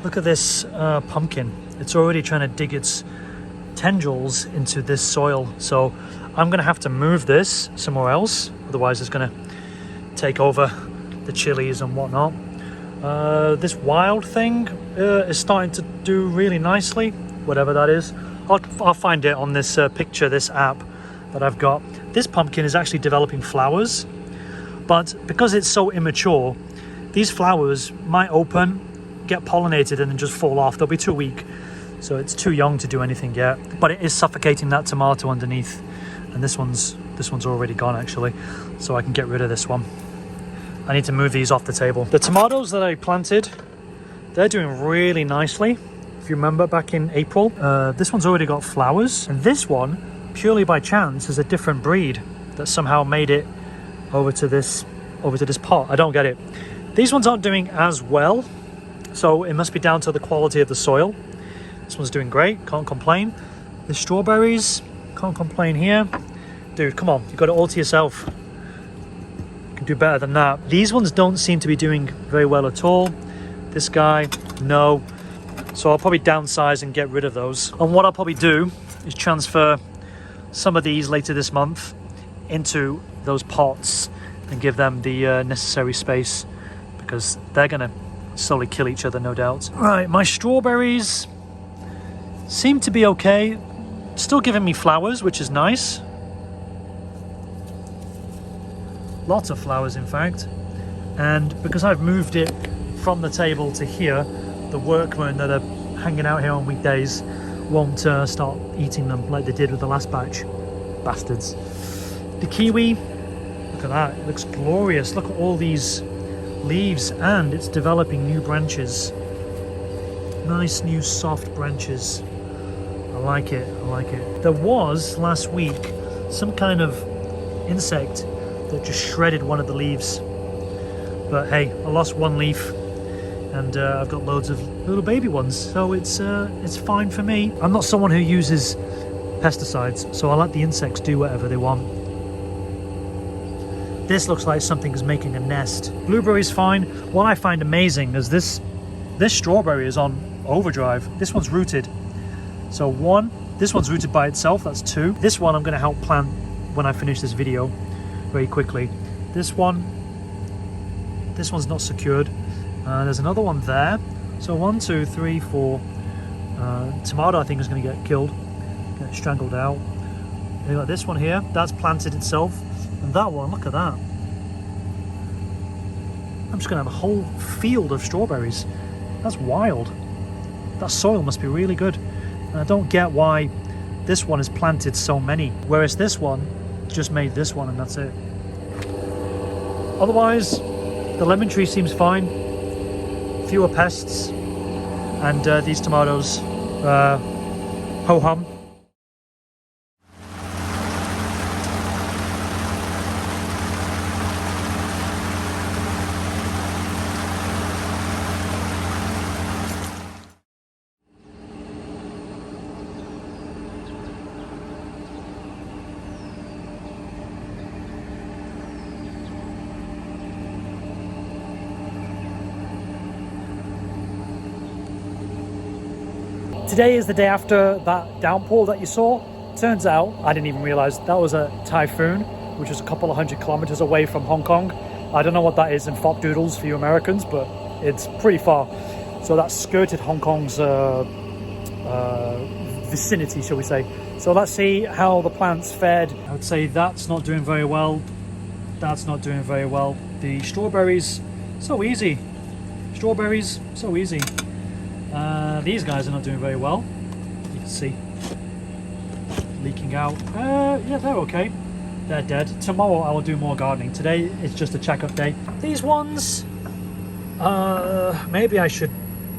Look at this pumpkin. It's already trying to dig its tendrils into this soil. So I'm gonna have to move this somewhere else. Otherwise it's gonna take over the chilies and whatnot. This wild thing is starting to do really nicely, whatever that is. I'll find it on this picture, this app that I've got. This pumpkin is actually developing flowers, but because it's so immature, these flowers might open, get pollinated, and then just fall off. They'll be too weak, so it's too young to do anything yet. But it is suffocating that tomato underneath, and this one's already gone actually, so I can get rid of this one. I need to move these off the table. The tomatoes that I planted, they're doing really nicely. If you remember back in April, this one's already got flowers, and this one, purely by chance, is a different breed that somehow made it over to this pot. I don't get it. These ones aren't doing as well, so it must be down to the quality of the soil. This one's doing great, can't complain. The strawberries, can't complain here. Dude, come on, you've got it all to yourself. You can do better than that. These ones don't seem to be doing very well at all. This guy, no. So I'll probably downsize and get rid of those. And what I'll probably do is transfer some of these later this month into those pots and give them the necessary space, because they're gonna slowly kill each other, no doubt. Right, my strawberries seem to be okay. Still giving me flowers, which is nice. Lots of flowers, in fact. And because I've moved it from the table to here, the workmen that are hanging out here on weekdays won't start eating them like they did with the last batch. Bastards. The kiwi, look at that, it looks glorious. Look at all these leaves, and it's developing new branches. Nice new soft branches. I like it, I like it. There was last week some kind of insect that just shredded one of the leaves, but hey, I lost one leaf, and I've got loads of little baby ones, so it's fine for me. I'm not someone who uses pesticides, so I let the insects do whatever they want. This looks like something is making a nest. Blueberries fine. What I find amazing is this strawberry is on overdrive. This one's rooted. So one, this one's rooted by itself, that's two. This one I'm gonna help plant when I finish this video very quickly. This one's not secured. There's another one there. So 1, 2, 3, 4. Tomato I think is gonna get killed, get strangled out. You got this one here, that's planted itself. And that one, look at that. I'm just gonna have a whole field of strawberries. That's wild. That soil must be really good. And I don't get why this one has planted so many, whereas this one just made this one and that's it. Otherwise, the lemon tree seems fine. Fewer pests, and these tomatoes, ho-hum. Today is the day after that downpour that you saw. Turns out, I didn't even realize that was a typhoon, which was a couple of 100 kilometers away from Hong Kong. I don't know what that is in fop doodles for you Americans, but it's pretty far. So that skirted Hong Kong's vicinity, shall we say. So let's see how the plants fared. I would say that's not doing very well. That's not doing very well. The strawberries, so easy. Strawberries, so easy. These guys are not doing very well. You can see leaking out. Yeah, they're okay. They're dead. Tomorrow I will do more gardening. Today it's just a checkup day. These ones, maybe I should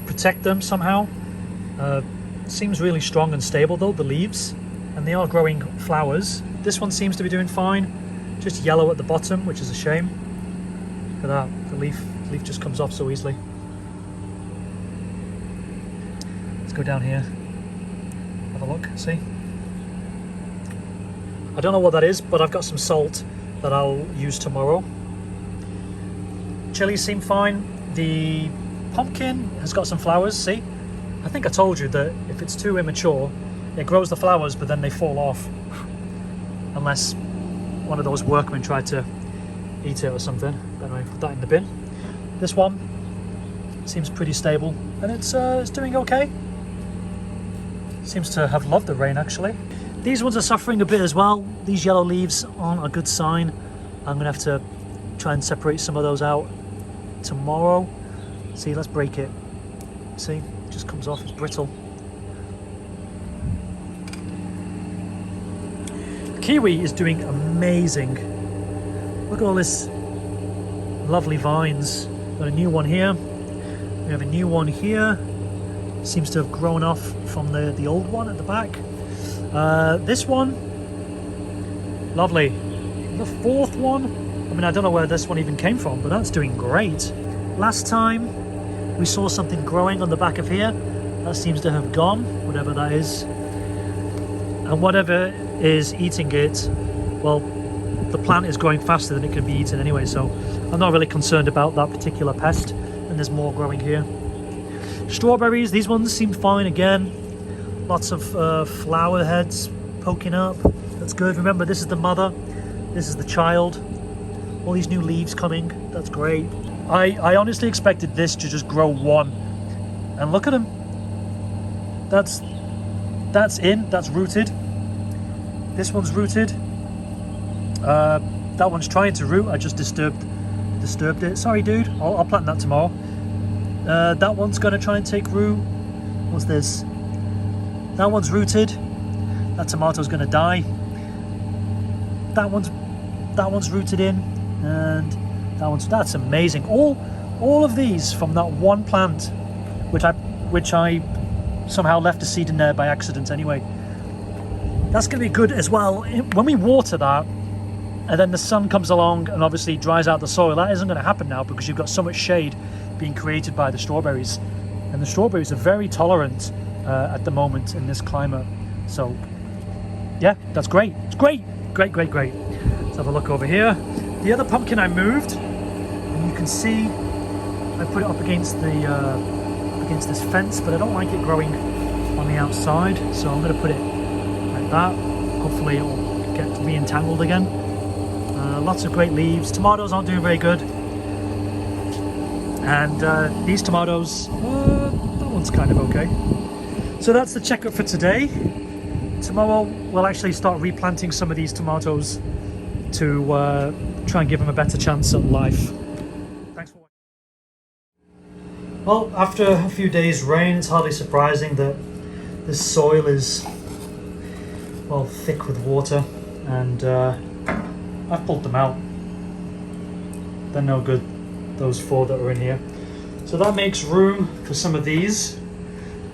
protect them somehow. Seems really strong and stable though, the leaves, and they are growing flowers. This one seems to be doing fine. Just yellow at the bottom, which is a shame. Look at that. The leaf just comes off so easily. Let's go down here, have a look, see? I don't know what that is, but I've got some salt that I'll use tomorrow. Chilies seem fine. The pumpkin has got some flowers, see? I think I told you that if it's too immature, it grows the flowers, but then they fall off. Unless one of those workmen tried to eat it or something. But anyway, put that in the bin. This one seems pretty stable, and it's doing okay. Seems to have loved the rain, actually. These ones are suffering a bit as well. These yellow leaves aren't a good sign. I'm gonna have to try and separate some of those out tomorrow. See, let's break it. See, it just comes off, it's brittle. Kiwi is doing amazing. Look at all this lovely vines. Got a new one here. We have a new one here. Seems to have grown off from the old one at the back. This one, lovely. The fourth one, I mean, I don't know where this one even came from, but that's doing great. Last time we saw something growing on the back of here. That seems to have gone, whatever that is. And whatever is eating it, well, the plant is growing faster than it can be eaten anyway, so I'm not really concerned about that particular pest. And there's more growing here. Strawberries, these ones seem fine again. Lots of flower heads poking up. That's good. Remember, this is the mother, this is the child. All these new leaves coming. That's great. I honestly expected this to just grow one. And look at them. That's rooted. This one's rooted. That one's trying to root. I just disturbed it. Sorry, dude. I'll plant that tomorrow. That one's going to try and take root. What's this? That one's rooted. That tomato's going to die. That one's rooted in, and that's amazing. All of these from that one plant, which I somehow left a seed in there by accident anyway. That's going to be good as well. When we water that, and then the sun comes along and obviously dries out the soil, that isn't going to happen now because you've got so much shade being created by the strawberries. And the strawberries are very tolerant at the moment in this climate. So, yeah, that's great. It's great. Great. Let's have a look over here. The other pumpkin I moved, and you can see I put it up against this fence, but I don't like it growing on the outside, so I'm going to put it like that. Hopefully it will get re-entangled again. Lots of great leaves. Tomatoes aren't doing very good, and these tomatoes, that one's kind of okay. So that's the checkup for today. Tomorrow we'll actually start replanting some of these tomatoes to try and give them a better chance at life. Thanks for watching. Well, after a few days rain, it's hardly surprising that this soil is, well, thick with water, and I've pulled them out. They're no good, those 4 that are in here. So that makes room for some of these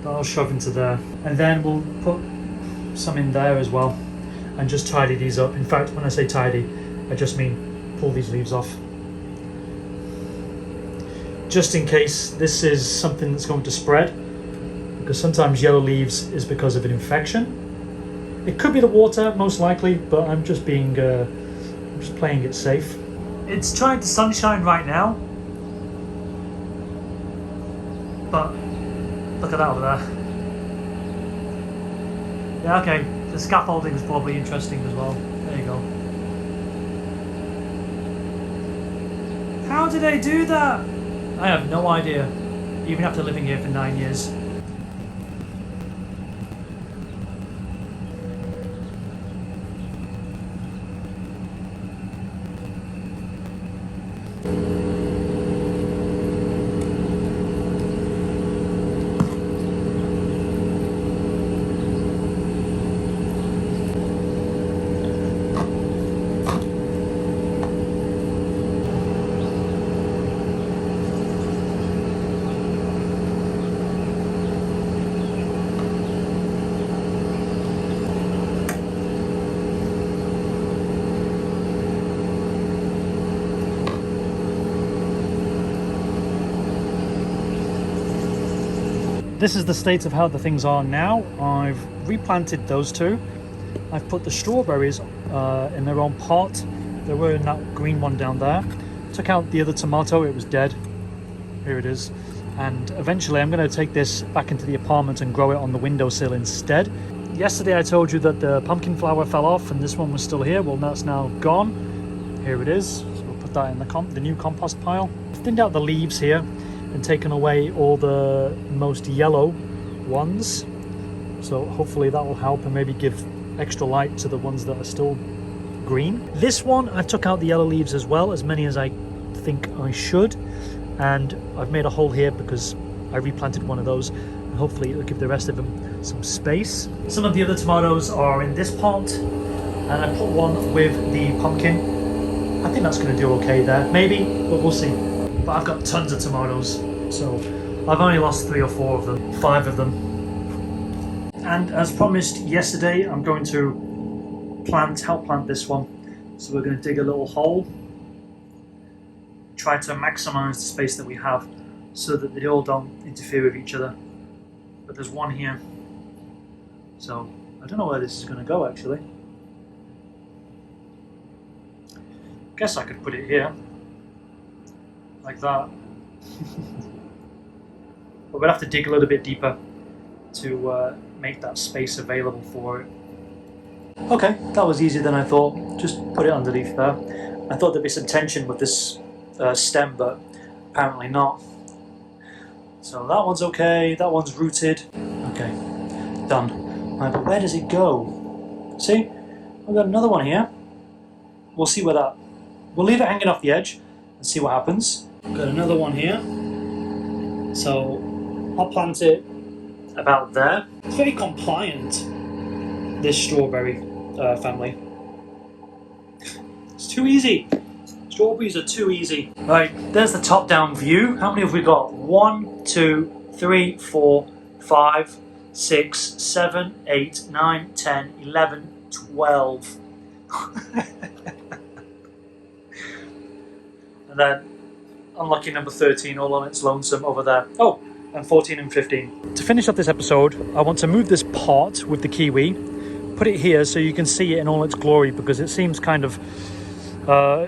that I'll shove into there, and then we'll put some in there as well and just tidy these up. In fact, when I say tidy, I just mean pull these leaves off, just in case this is something that's going to spread, because sometimes yellow leaves is because of an infection. It could be the water, most likely, but I'm just playing it safe. It's trying to sunshine right now, but look at that over there. Yeah, okay, the scaffolding is probably interesting as well. There you go. How did I do that? I have no idea, even after living here for 9 years. This is the state of how the things are now. I've replanted those 2. I've put the strawberries in their own pot. They were in that green one down there. Took out the other tomato, it was dead. Here it is. And eventually I'm going to take this back into the apartment and grow it on the windowsill instead. Yesterday I told you that the pumpkin flower fell off and this one was still here. Well, that's now gone. Here it is. So we'll put that in the new compost pile. I've thinned out the leaves here and taken away all the most yellow ones. So hopefully that will help and maybe give extra light to the ones that are still green. This one I took out the yellow leaves as well, as many as I think I should. And I've made a hole here because I replanted one of those. And hopefully it'll give the rest of them some space. Some of the other tomatoes are in this pot. And I put one with the pumpkin. I think that's going to do okay there. Maybe, but we'll see. But I've got tons of tomatoes. So I've only lost 3 or 4 of them. 5 of them. And as promised yesterday, I'm going to help plant this one. So we're going to dig a little hole, try to maximize the space that we have so that they all don't interfere with each other. But there's one here, so I don't know where this is going to go actually. Guess I could put it here, like that. But we'll have to dig a little bit deeper to make that space available for it. Okay, that was easier than I thought. Just put it underneath there. I thought there'd be some tension with this stem, but apparently not. So that one's okay, that one's rooted. Okay, done. Right, but where does it go? See, we've got another one here. We'll see where that... We'll leave it hanging off the edge and see what happens. We've got another one here. So I'll plant it about there. It's very compliant, this strawberry family. It's too easy. Strawberries are too easy. Right, there's the top-down view. How many have we got? 1, 2, 3, 4, 5, 6, 7, 8, 9, 10, 11, 12. And then unlucky number 13 all on its lonesome over there. Oh, and 14 and 15. To finish up this episode, I want to move this pot with the kiwi, put it here so you can see it in all its glory, because it seems kind of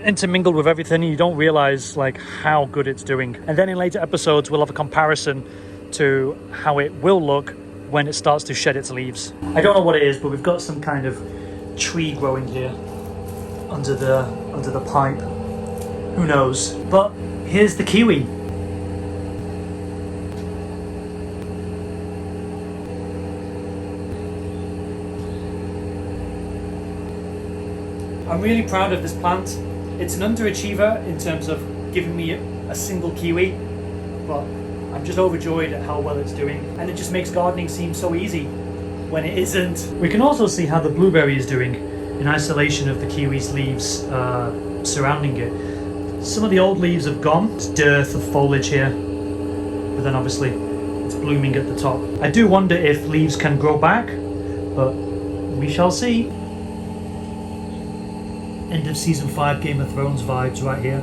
intermingled with everything. You don't realize like how good it's doing. And then in later episodes we'll have a comparison to how it will look when it starts to shed its leaves. I don't know what it is, but we've got some kind of tree growing here under the pipe. Who knows? But here's the kiwi. I'm really proud of this plant. It's an underachiever in terms of giving me a single kiwi, but I'm just overjoyed at how well it's doing. And it just makes gardening seem so easy when it isn't. We can also see how the blueberry is doing in isolation of the kiwi's leaves surrounding it. Some of the old leaves have gone. It's dearth of foliage here, but then obviously it's blooming at the top. I do wonder if leaves can grow back, but we shall see. End of season 5 Game of Thrones vibes right here.